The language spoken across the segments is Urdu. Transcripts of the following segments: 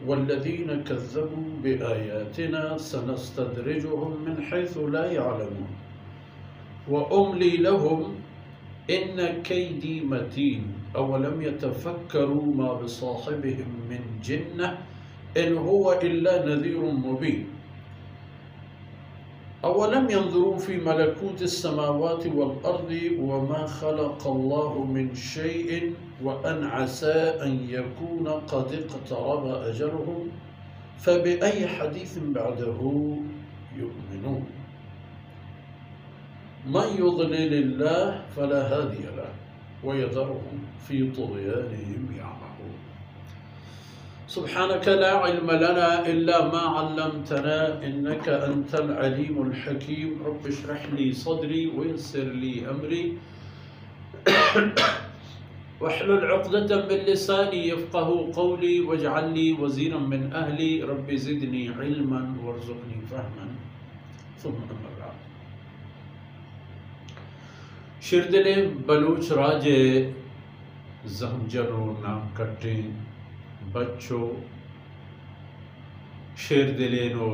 والذين كذبوا بآياتنا سنستدرجهم من حيث لا يعلمون وأملي لهم إن كيدي متين أولم يتفكروا ما بصاحبهم من جنة إن هو إلا نذير مبين أولم ينظروا في ملكوت السماوات والأرض وما خلق الله من شيء وأن عسى أن يكون قد اقترب أجلهم فبأي حديث بعده يؤمنون من يضلل الله فلا هادي له ويذرهم في طغيانهم يعمهون سبحانك لا علم لنا إلا ما علمتنا إنك أنت العليم الحكيم رب اشرح لي صدري ويسر لي أمري واحلل عقدة من لساني يفقه قولي واجعل لي وزيرا من أهلي رب زدني علما وارزقني فهما ثم أما بعد شردل بلوچ راجے زہمجرو نام کٹیں بچو شیر دلینو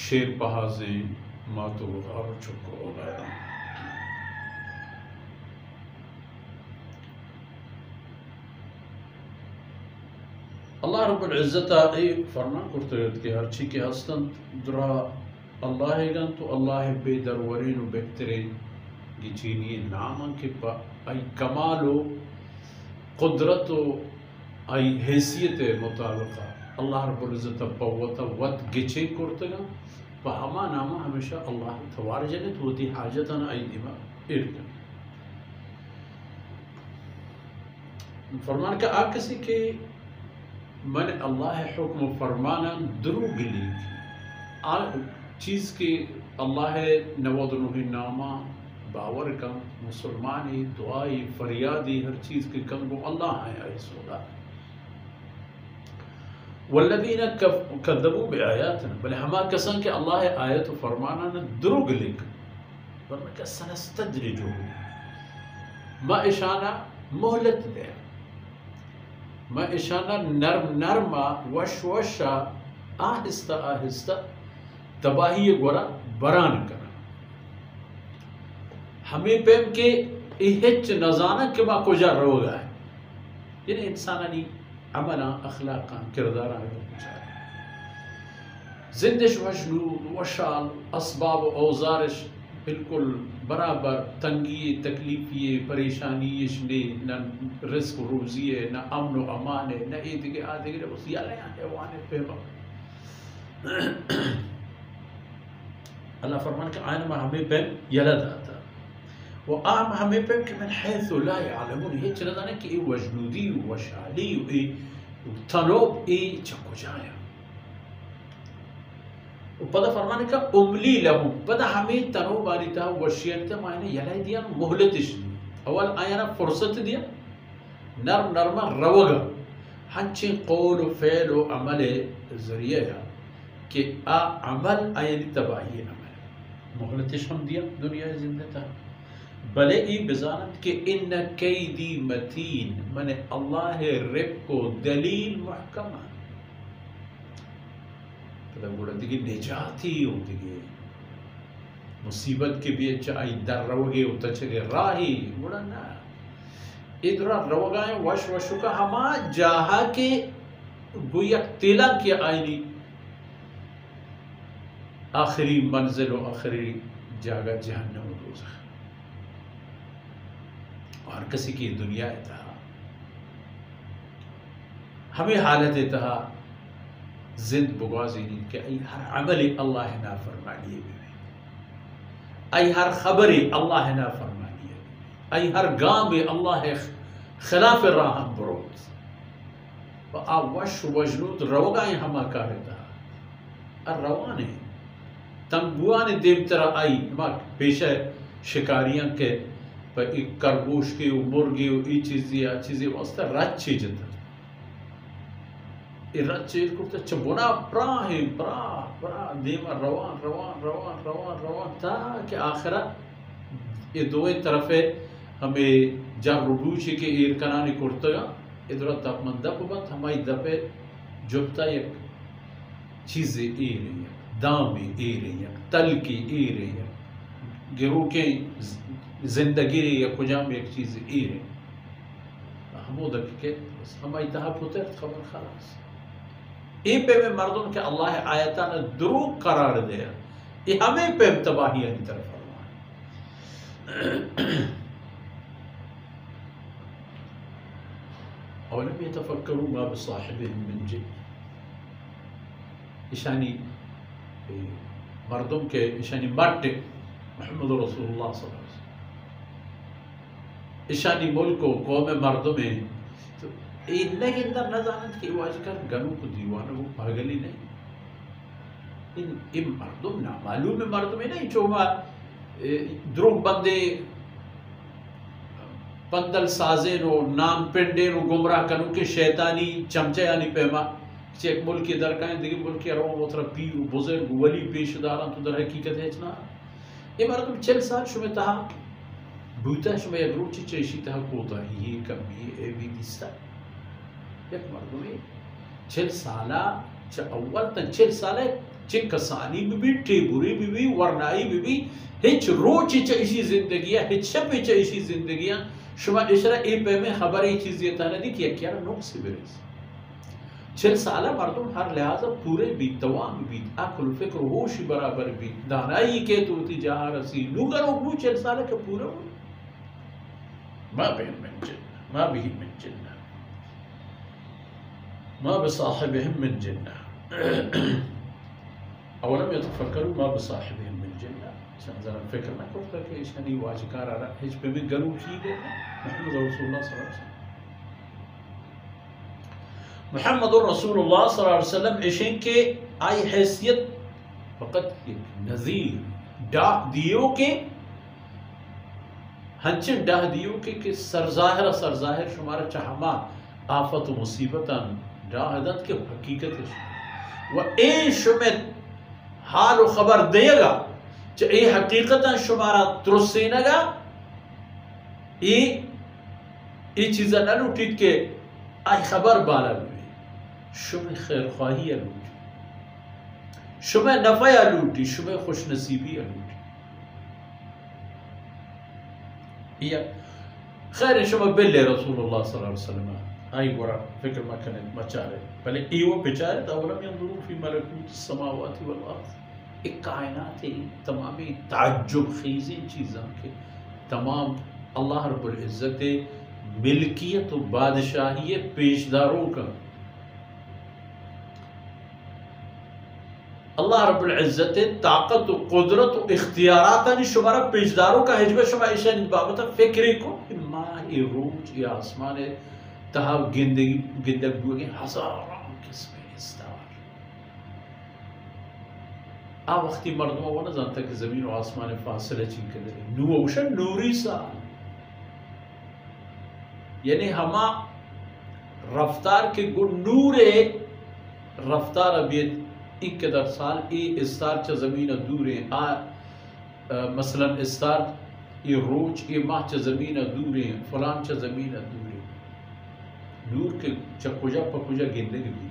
شیر پہازیں ماتو غار چکو غیرہ اللہ رب العزت ای فرمان کرتے ہیں کہ ہرچی کے ہستن درا اللہ گن تو اللہ بے درورین و بہترین گی چینی نامان کے پا ای کمال و قدرت و ای حیثیت مطابقہ اللہ رب العزت پوتا وط گچے کرتے گا پا ہما ناما ہمیشہ اللہ توار جنت ہوتی حاجتنا ای دیما ارکن فرمان کا آپ کسی کے من اللہ حکم فرمانا دروگ لی چیز کے اللہ نوادنوہ نامہ باور کا مسلمانی دعائی فریادی ہر چیز کے کنگو اللہ ہے آئی سودا والذین کذبوا بآیاتنا بلے ہما کسان کہ اللہ آیت و فرمانا دروگ لک فرمان کہ سنستدرجو ما اشانہ مہلت دے ما اشانہ نرم نرمہ وش وشہ آہستہ آہستہ تباہی گورا بران کرنا ہمیں پیم کے اہچ نزانہ کہ ما کجا روگا ہے یعنی انسانی عملہ اخلاقا کردارہ زندش وجنود وشال اسباب و اوزارش بالکل برابر تنگی تکلیفی پریشانیش نے نہ رزق و روزی ہے نہ امن و امان ہے نہ ایدگے آدھگے بس یا لے آنے وانے پیبا اللہ فرمان کہ آئین میں ہمیں پیم یلد آتا وہ آم ہمیں پیم کہ من حیث لا یعلمون یہ چلتا ہے کہ ای وجنودی و وشالی و ای تنوب ای چکو جایا پدا فرمانے کا املی لہم پدا ہمیں تنوب آلی تا وشیرتا معنی یلائی دیا محلتش اول آیانا فرصت دیا نرم نرم روگا ہنچے قول و فعل و عمل ذریعہ کہ عمل آیانی تباہی عمل محلتش ہم دیا دنیا زندہ تا بلے ای بزانت کہ ان کیدی متین من اللہ رب کو دلیل محکمہ پتہ گوڑا دیگی نجاتی ہو دیگی مصیبت کے بھی اچھا آئی در روگے ہوتا چلے راہی گوڑا نا ادھرا روگائیں وش وشو کا ہما جاہا کے گویا تیلا کیا آئینی آخری منزل و آخری جاگہ جہنم و دوزخ اور کسی کی دنیا تھا ہمیں حالت تھا زند بغازی نہیں کہ ای ہر عمل اللہ نا فرمانیے بھی ای ہر خبر اللہ نا فرمانیے ای ہر گام اللہ خلاف راہ بروت و آوش وجنود روگائیں ہما کارتا الروانے تنگوان دیم ترہ آئی ہما پیشہ شکاریاں کے پر ایک کرگوش کے مرگی و ای چیزی واسطہ رچ چی جتا ای رچ چی کرتا چبونا پراہ دیما روان روان روان روان روان تا کہ آخرہ یہ دوئے طرفے ہمیں جا ربوچی کے ایرکنانی کرتا گا ادھرا تاپ من دپ بات ہمائی دپے جبتا یک چیز ایره دامی ایره تلکی ایره گرو کے زندگی یا کجام ایک چیز ایره ہمو دکھے ہم ایتہا پوتر خبر خلاص ای پہ میں مردم کہ اللہ آیتان دروغ قرار دیا یہ ہمیں پہ تباہی کی طرف فرمائے اولم يتفکروا ما بصاحبهم من جن اشانی مردم کے اشانی مٹ محمد رسول اللہ صلی اللہ علیہ وسلم اشانی ملک و قوم مردم ہیں تو انہیں کے اندر نہ جانت کہ وہ آج کل گنوں کو دیوانا وہ پاگلی نہیں ان مردم نہ معلوم مردم نہیں جو دروگ بندے پندل سازین و نام پنڈین و گمراہ کنو کے شیطانی چمچے یعنی پیما چیک ملکی در کہیں دیکھ ملکی روان وہ طرح پیر و بزرگ ولی پیش داران تو در حقیقت ہے چنا یہ مردم 40 سال شمی تہا بوتا شمی یک روچی چیشی تہا کوتا یہ کمی اے بھی دیستا یک مردم 40 سالہ اول تا 40 سالہ چن کسانی بھی ٹیبوری بھی ورنائی بھی ہچ روچی چیشی زندگیاں ہچ شپی چیشی زندگیاں شما اشرا ای پہ میں خبر ای چیز یہ تانا دی کہ کیا نقص برس 40 سالہ مردم ہر لحاظہ پورے بیت توام بیت عقل فکر ہوشی برابر بیت دانائی کے تو تی جہاں رسی نوگر اگلو 40 سالہ کے پورا ہو ما بهم من جنہ ما بهم من جنہ ما بصاحبهم من جنہ اولم يتفکروا ما بصاحبهم من جنہ ذرا فکر نہ کرتا کہ اشانی واجکار آ رہا ہج پہ بھی گلو کی گئے محمد رسول اللہ صلی اللہ علیہ وسلم محمد رسول اللہ صلی اللہ علیہ وسلم اشن کے آئی حیثیت فقط ایک نظیر ڈاہ دیو کے ہنچن ڈاہ دیو کے کہ سرظاہر شمارا چاہما آفت و مصیبتاں ڈاہ دن کے حقیقت و اے شمت حال و خبر دے گا چا ای حقیقتاً شمارا ترسینا گا ای چیزا نہ لوٹید کہ آئی خبر بالا ہوئی شمع خیر خواہی لوٹی شمع نفع لوٹی شمع خوش نصیبی لوٹی خیر شمع بلے رسول اللہ صلی اللہ علیہ وسلم آئی گورا فکر ما کنید مچارے پہلے ایوہ پچارے تا ولم ينظروا فی ملکوت السماوات والارض ایک کائنات ہے تمامی تعجب خیزیں چیزاں کے تمام اللہ رب العزت ملکیت و بادشاہی پیشداروں کا اللہ رب العزت طاقت و قدرت و اختیارات شمارا پیشداروں کا حجبہ شما ایشان بابتا فکری کو ماہی روچ یا آسمان تہا گندگ بوگے ہزاران قسم استار آ وقتی مردمہ وہ نہ جانتا کہ زمین و آسمان فاصلہ چین کے لئے نوشن نوری سال یعنی ہما رفتار کے گو نور رفتار ابیت ایک قدر سال ای استار چا زمین دور ہیں مثلا استار ای روچ ای ماہ چا زمین دور ہیں فلان چا زمین دور ہیں نور کے چا کجا پا کجا گندگ بھی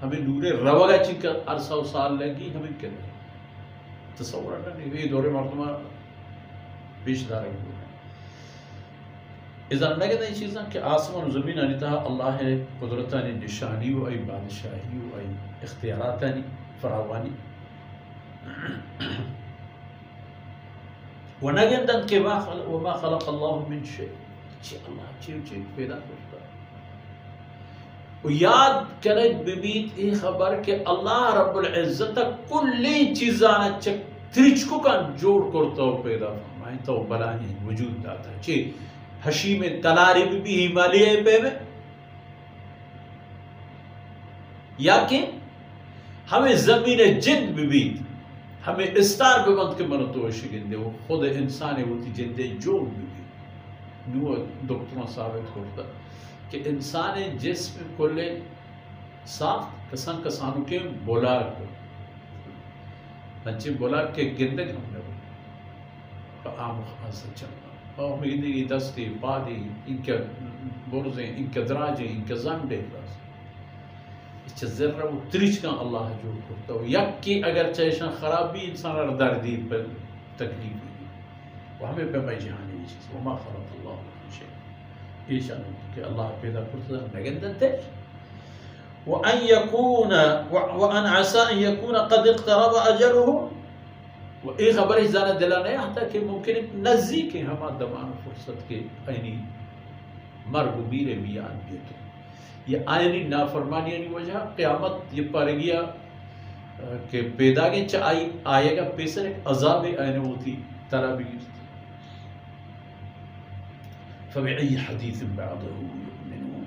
ہمیں نور روگا چی کا عرصہ و سال لگی ہمیں کہنے تصور نہیں یہ دور مردمہ بیش دار ہے اذا نگہ دیں چیزاں کہ آسمان و زمین آنی تہا اللہ قدرتانی نشانی و ای بادشاہی و ای اختیاراتانی فراوانی و نگہ دن کہ وما خلق اللہ من شیء چی اللہ چیز پیدا کرتا و یاد کرد ببیت ای خبر کہ اللہ رب العزت کلی چیزانا ترچکو کا جوڑ کرتا و پیدا فرمائیں تو بلائیں وجود داتا ہے چی حشیم تلاری بھی ہمالیہ پہ میں یا کہ ہمیں زمین جند بھی ہمیں استار پہ بند کے منتوشی گندے وہ خود انسان ہوتی جندے جوڑ بھی نو دکتروں ثابت کرتا کہ انسان جسم کلے ساخت کسانوں کے بولاک کو بچے بولاک کے گندگ ہم نے عام خاصا چلنا اور میری دستی پادی ان کے برزیں ان کے دراجیں ان کے زنڈے چه ذره و تریش کن الله جور کرده و یکی اگر چهشان خراب بی انسان را دردی به تکلیف بی و همه به می جهانی چیز و ما خلق الله من شيء ایشان که الله پیدا کرده نگندن تش وأن عسى أن يكون قد اقترب أجله وإيه خبره زانه دلانه حتى کہ ممکن نزدیک ہے ہما دمان فرصت کے آئینی مرگ و میر میان بیتو یہ آئینی نافرمانی یعنی وجہ قیامت یہ پارے گیا کہ پیدا کے چاہی آئے گا پیسر ایک عذاب آئینے ہوتی ترہ بھی گرتی فبعی حدیث بعده یؤمنون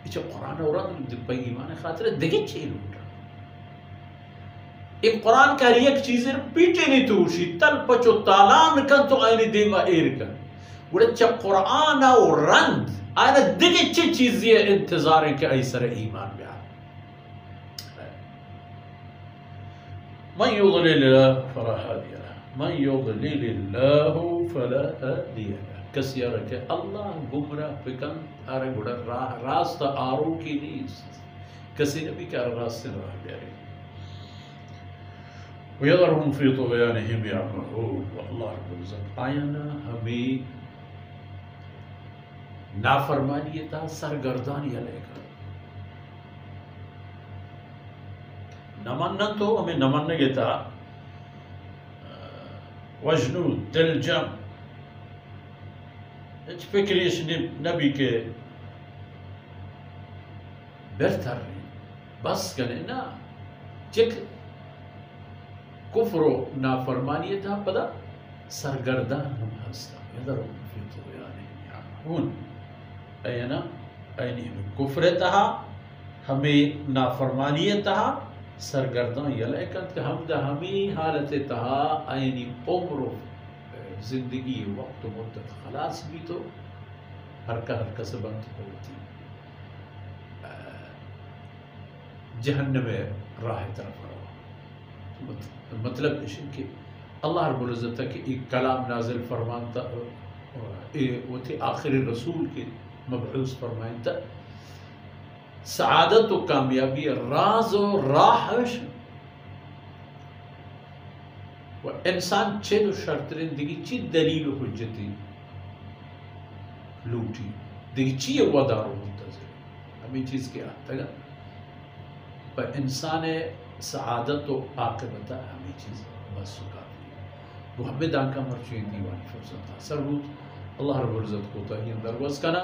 اچھا قرآن اوران پہ ایمان خاطر دیکھیں چھے لوٹا ایک قرآن کا ایک چیزیں پیٹے نہیں توشی تل پچو تالان کن تو آئینی دیما ایر کن وڑا چا قرآن او رند آئینی دیکھیں چھے چیزیں انتظار ہیں کہ ایسر ایمان بیا من يضلل الله فلا هادي له من يضلل الله فلا هادي له کسی رکھے اللہ گمراہ پکن آرے گوڑا راست آرو کی نیست کسی نے بھی کہا راست راہ بیاری وَيَذَرْهُمْ فِي طُغْيَانِهِمْ يَعْمَهُونَ واللہ رب العزت آیانا ہمیں نافرمانیتا سرگردانی علیہ کر نمانن تو ہمیں نمانن گیتا وجنود دل جم اچھ فکریش نبی کے بہتر رہی بس کنے نا چک کفر و نافرمانیت ہم پدا سرگردان ہم ہستا یدرون فی طغیانہم یعمہون اینا اینی ہمیں کفر تہا ہمیں نافرمانیت تہا سرگردان یلے کند کہ ہم دا ہمیں حالت تہا اینی عمر و زندگی وقت و مدت خلاص بھی تو ہر سے بند ہوتی جہنم راہ طرف رہا مطلب اس کہ اللہ رب العزت کہ ایک کلام نازل فرمانتا وہ تھے آخر رسول کے مبعوث فرمائنتا سعادت و کامیابی راز و راہش و انسان چھے دو شرط رہن دیگی چی دلیل و حجتی لوٹی دیگی چی ودار و منتظر ہمیں چیز کیا تگا پر انسان سعادت و عاقبتہ ہمیں چیز بس کافی محمد آنکہ مرچین دیوانی فرصت سر بود اللہ رب العزت کو تاہی اندر وز کنا